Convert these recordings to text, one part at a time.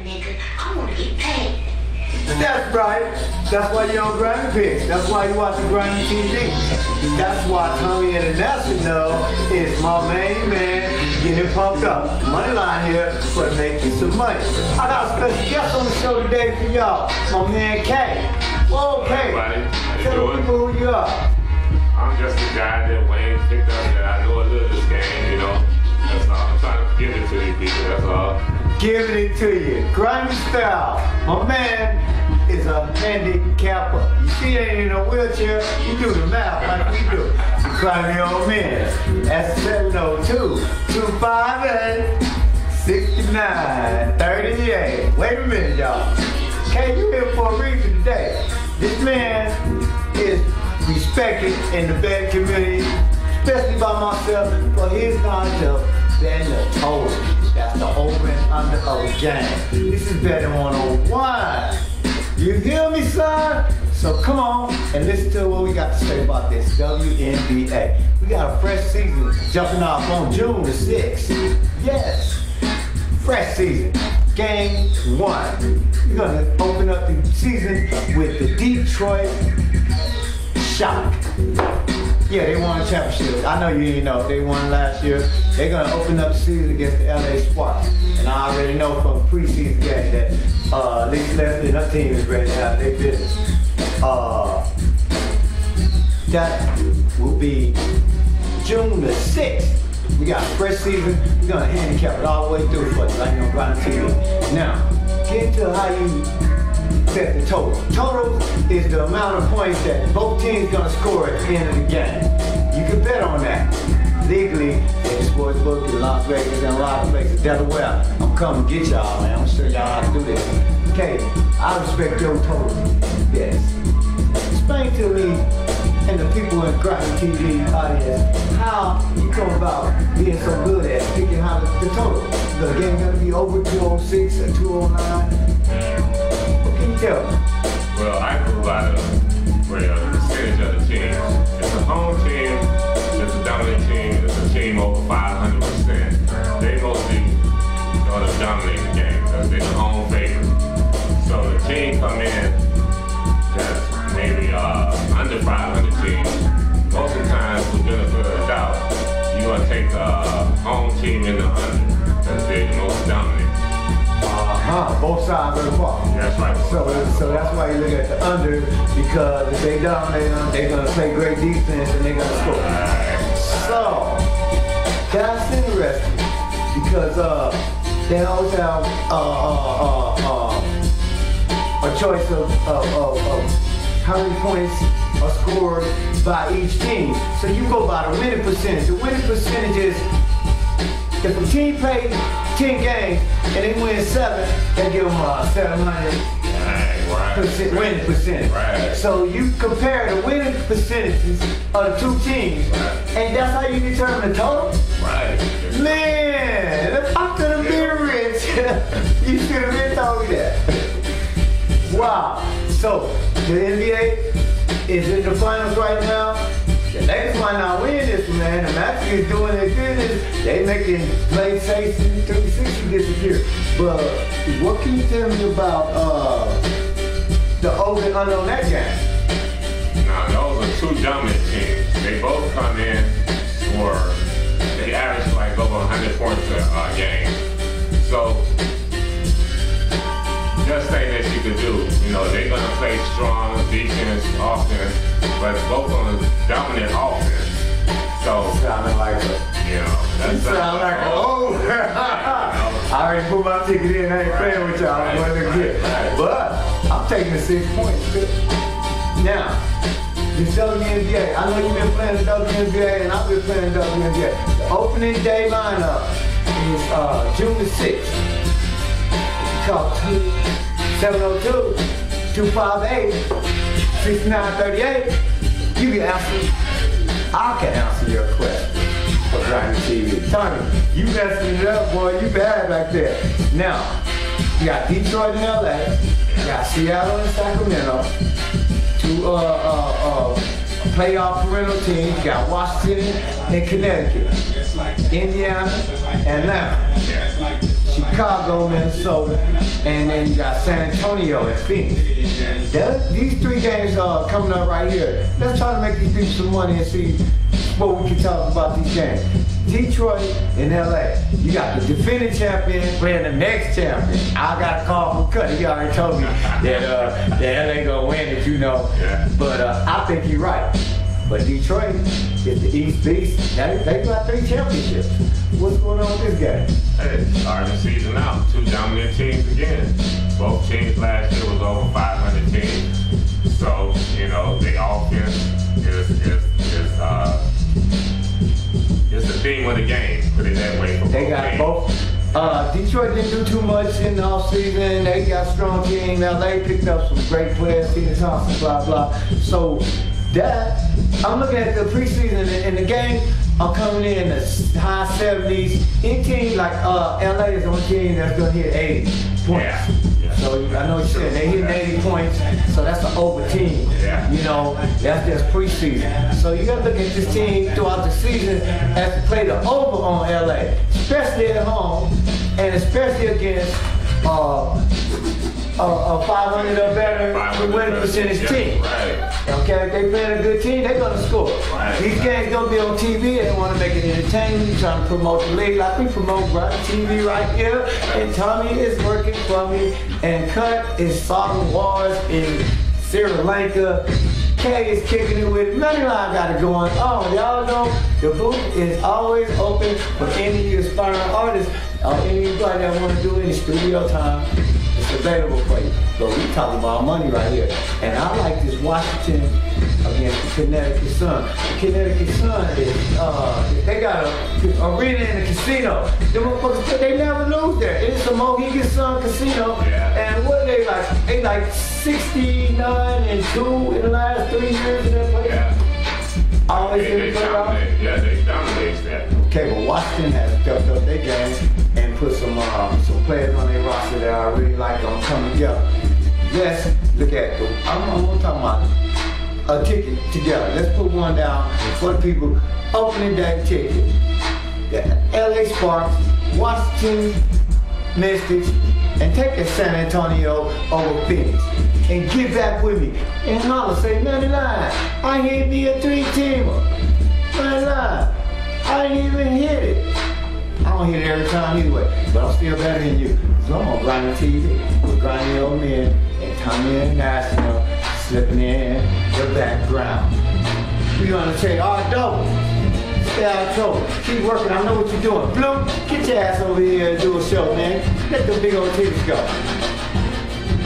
nigga. I want to get paid. That's right. That's why you're on Grammy Picks. That's why you watch the Grammy TV. That's why Tommy International is my main man getting pumped up. Moneyline here for making some money. I got a special guest on the show today for y'all. My man K. Whoa, K. Tell the people who you are. I'm just a guy that Wayne picked up that I know a little of this game, you know. That's all. I'm trying to give it to you people, that's all. Giving it to you. Grammy style. My man is a handicapper. You see, he ain't in a wheelchair. You do the math like we do. Grammy on men. That's 702-258-6938. Wait a minute, y'all. K, you here for a reason today. This man is respected in the betting community, especially by myself, for his knowledge of betting the total. That's the over and under of the game. This is betting 101. You hear me, son? So come on and listen to what we got to say about this WNBA. We got a fresh season jumping off on June the 6th. Yes, fresh season. Game 1. We're gonna open up the season with the Detroit Shock. Yeah, they won a championship. I know you didn't know. They won last year. They're going to open up the season against the LA Sparks. And I already know from the preseason game that Lisa Leslie and her team is ready to have their business. That will be June the 6th. We got a fresh season. We're going to handicap it all the way through for you, like on Grind TV. Now, get into how you set the total. Total is the amount of points that both teams gonna score at the end of the game. You can bet on that. Legally, in the sports book in Las Vegas and a lot of places, Delaware. I'm coming to get y'all, man. I'm gonna show y'all how to do this. Okay, I respect your total. Yes. Explain to me and the people in Grind TV audience how you go about being so good at figuring out the total. The game gonna be over 206 or 209. Tell me. Well, I go by the percentage of the team. It's a home team, it's a dominant team, it's a team over 500%. They mostly going to dominate the game because they're the home favorite. So the team come in that's maybe under 500 teams. Most of the time, for the benefit of the doubt, you're going to take the home team in the under because they're the most dominant. Both sides of the ball. That's right. So that's why you look at the under, because if they dominate them, they're going to play great defense and they're going to score. So, that's interesting because they always have a choice of how many points are scored by each team. So you go by the winning percentage. The winning percentage is if the team plays 10 games and they win 7, they give them 700 winning percentage. Right. So you compare the winning percentages of the two teams, and that's how you determine the total? Right. Man, if I could have been rich, you should have been told me that. Wow. So the NBA is in the finals right now. The Lakers might not win this, man. The Magic is doing their business. They making play safe 360 disappear. But what can you tell me about the over and under on that game? Now, those are two dominant teams. They both come in for, they average like over 100 points a game. So, just thing that you can do, you know, they're going to play strong defense, offense, but both on dominant offense. So, Sounding like a, you know, that's sound like a over. I already put my ticket in. I ain't playing with y'all. I'm going to get. But I'm taking the 6 points. Now, this WNBA, I know you've been playing the WNBA and I've been playing the WNBA. The opening day lineup is June the 6th. Call 702-258-6938. You can answer. I can answer your question for Grind TV. Tommy, you messing it up, boy. You bad back there. Now, you got Detroit and LA. You got Seattle and Sacramento. Two playoff parental teams. You got Washington and Connecticut. Indiana and Atlanta. Chicago, Minnesota, and then you got San Antonio and Phoenix. These 3 games are coming up right here. Let's try to make these people some money and see what we can talk about these games. Detroit and LA. You got the defending champion playing the next champion. I got a call from Cuddy. He already told me that LA gonna win it, you know. Yeah. But I think he's right. But Detroit is the East Beast. They got 3 championships. What's going on with this game? Hey, starting the season out, 2 dominant teams again. Both teams last year was over 500 teams. So, you know, the offense is the theme of the game, put it that way. They got both. Detroit didn't do too much in the offseason. They got a strong team. LA picked up some great players, Tina Thompson, blah, blah. So that, I'm looking at the preseason and the game, I'm coming in the high 70s. Any team like LA is the only team that's going to hit 80 points. Yeah. So I know what you said, they hitting 80 points, so that's an over team. Yeah. You know, that's just preseason. So you gotta look at this team throughout the season as to play the over on LA, especially at home, and especially against a 500 or better winning percentage team. Right. Okay, if they playing a good team, they're gonna score. Right. These games gonna be on TV. They want to make it entertaining, trying to promote the league. Like we promote Bright TV right here, and Tommy is working for me, and Cut is solving wars in Sri Lanka. Kay is kicking it with Moneyline got it going on. Y'all know the booth is always open for any aspiring artists or anybody that want to do any studio time. It's available for you. But we talking about money right here. And I like this Washington against the Connecticut Sun. The Connecticut Sun is, they got a arena in the casino. The motherfuckers, they never lose there. It's the Mohegan Sun Casino. Yeah. And what they like? They like 69-2 in the last 3 years in that place. Yeah. Always They in the playoffs. dominate. Yeah, they dominate that. Okay, but Washington has stepped up their game and put some players on their roster that I really like on coming together. Let's look at I'm talking about a ticket together. Let's put one down for the people. Opening day ticket. The LA Sparks, Washington Mystics, and take the San Antonio over Phoenix. And get back with me. And holler, say, 99, I hit me a 3-teamer. 99. I didn't even hit it. I don't hit it every time anyway, but I'm still better than you. So I'm on Grinding TV with Grinding Old Men and Tommy International slipping in the background. We're gonna take our double. Stay out of trouble. Keep working. I know what you're doing. Blue, get your ass over here and do a show, man. Let them big old titties go.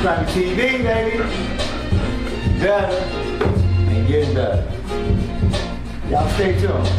Grinding TV, baby. Better and getting better. Y'all stay tuned.